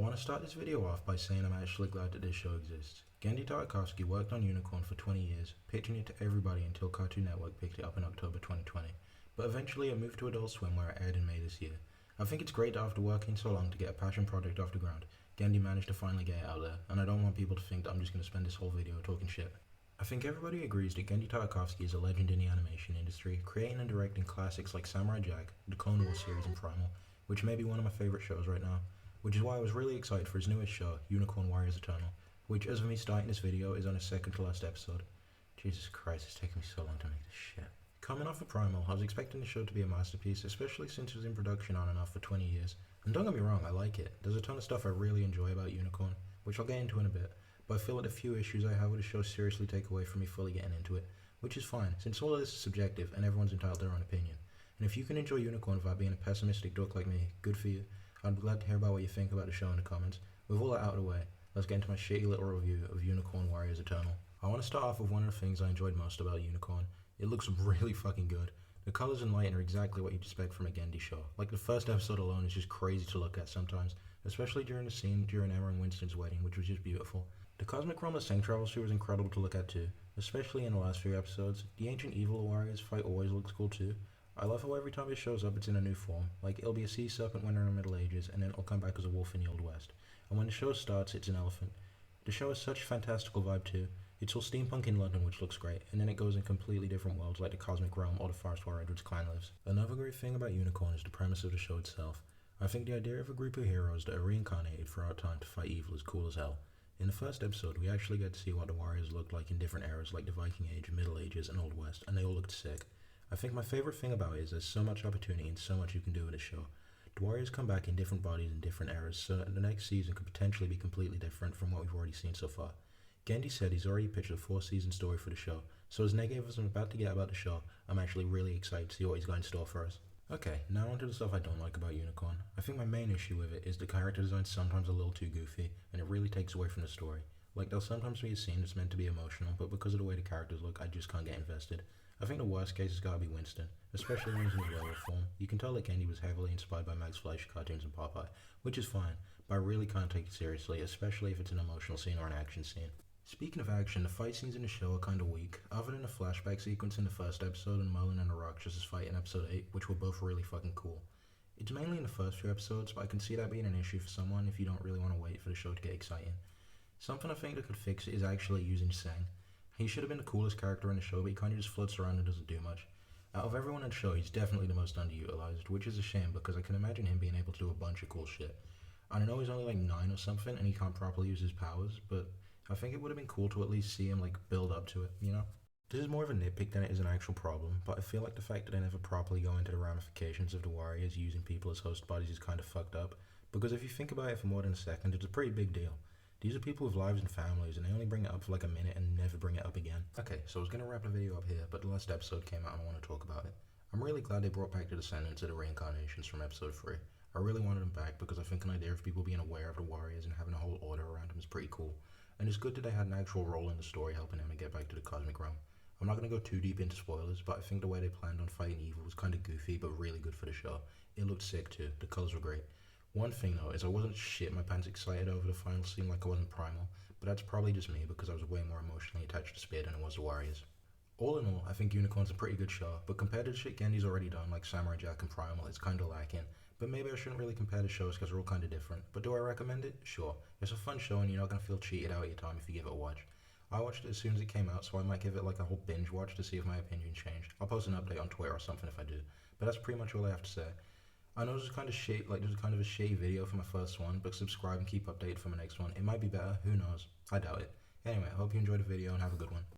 want to start this video off by saying I'm actually glad that this show exists. Genndy Tartakovsky worked on Unicorn for 20 years, pitching it to everybody until Cartoon Network picked it up in October 2020. But eventually it moved to Adult Swim where it aired in May this year. I think it's great that after working so long to get a passion project off the ground, Genndy managed to finally get it out there, and I don't want people to think that I'm just going to spend this whole video talking shit. I think everybody agrees that Genndy Tartakovsky is a legend in the animation industry, creating and directing classics like Samurai Jack, the Clone Wars series and Primal, which may be one of my favourite shows right now, which is why I was really excited for his newest show, Unicorn Warriors Eternal, which as of me starting this video is on his second to last episode. Jesus Christ, it's taken me so long to make this shit. Coming off of Primal, I was expecting the show to be a masterpiece, especially since it was in production on and off for 20 years. And don't get me wrong, I like it. There's a ton of stuff I really enjoy about Unicorn, which I'll get into in a bit, but I feel like the few issues I have with the show seriously take away from me fully getting into it, which is fine, since all of this is subjective and everyone's entitled to their own opinion. And if you can enjoy Unicorn without being a pessimistic dork like me, good for you. I'd be glad to hear about what you think about the show in the comments. With all that out of the way, let's get into my shitty little review of Unicorn Warriors Eternal. I want to start off with one of the things I enjoyed most about Unicorn. It looks really fucking good. The colours and lighting are exactly what you'd expect from a Genndy show. Like the first episode alone is just crazy to look at sometimes, especially during the scene during Emma and Winston's wedding, which was just beautiful. The cosmic realm the Sing travels through is incredible to look at too, especially in the last few episodes. The ancient evil warriors fight always looks cool too. I love how every time it shows up it's in a new form, like it'll be a sea serpent when they're in the Middle Ages and then it'll come back as a wolf in the Old West. And when the show starts it's an elephant. The show has such a fantastical vibe too. It's all steampunk in London, which looks great, and then it goes in completely different worlds like the Cosmic Realm or the forest where Edward's clan lives. Another great thing about Unicorn is the premise of the show itself. I think the idea of a group of heroes that are reincarnated throughout time to fight evil is cool as hell. In the first episode, we actually get to see what the warriors looked like in different eras like the Viking Age, Middle Ages, and Old West, and they all looked sick. I think my favourite thing about it is there's so much opportunity and so much you can do with the show. The warriors come back in different bodies in different eras, so the next season could potentially be completely different from what we've already seen so far. Genndy said he's already pitched a 4-season story for the show, so as negative as I'm about to get about the show, I'm actually really excited to see what he's got in store for us. Okay, now onto the stuff I don't like about Unicorn. I think my main issue with it is the character design is sometimes a little too goofy, and it really takes away from the story. Like, there'll sometimes be a scene that's meant to be emotional, but because of the way the characters look, I just can't get invested. I think the worst case has got to be Winston, especially when he's in his werewolf form. You can tell that Genndy was heavily inspired by Max Fleischer cartoons and Popeye, which is fine, but I really can't take it seriously, especially if it's an emotional scene or an action scene. Speaking of action, the fight scenes in the show are kinda weak, other than the flashback sequence in the first episode and Merlin and the Rakshas's fight in episode 8, which were both really fucking cool. It's mainly in the first few episodes, but I can see that being an issue for someone if you don't really want to wait for the show to get exciting. Something I think that could fix it is actually using Sang. He should have been the coolest character in the show, but he kinda just floats around and doesn't do much. Out of everyone in the show, he's definitely the most underutilized, which is a shame because I can imagine him being able to do a bunch of cool shit. I know he's only like 9 or something and he can't properly use his powers, but I think it would have been cool to at least see him like build up to it, you know? This is more of a nitpick than it is an actual problem, but I feel like the fact that they never properly go into the ramifications of the warriors using people as host bodies is kind of fucked up, because if you think about it for more than a second, it's a pretty big deal. These are people with lives and families, and they only bring it up for like a minute and never bring it up again. Okay, so I was going to wrap the video up here, but the last episode came out and I want to talk about it. I'm really glad they brought back the descendants of the reincarnations from episode 3. I really wanted them back because I think an idea of people being aware of the warriors and having a whole order around them is pretty cool. And it's good that they had an actual role in the story helping Emma get back to the Cosmic Realm. I'm not going to go too deep into spoilers, but I think the way they planned on fighting evil was kind of goofy but really good for the show. It looked sick too, the colours were great. One thing though is I wasn't shit my pants excited over the final scene like I wasn't Primal, but that's probably just me because I was way more emotionally attached to Spear than I was the warriors. All in all, I think Unicorn's a pretty good show, but compared to the shit Genndy's already done like Samurai Jack and Primal, it's kinda lacking. But maybe I shouldn't really compare the shows because they're all kinda different. But do I recommend it? Sure. It's a fun show and you're not gonna feel cheated out of your time if you give it a watch. I watched it as soon as it came out, so I might give it like a whole binge watch to see if my opinion changed. I'll post an update on Twitter or something if I do. But that's pretty much all I have to say. I know this is kind of shit, like this is kind of a shitty video for my first one, but subscribe and keep updated for my next one. It might be better, who knows? I doubt it. Anyway, I hope you enjoyed the video and have a good one.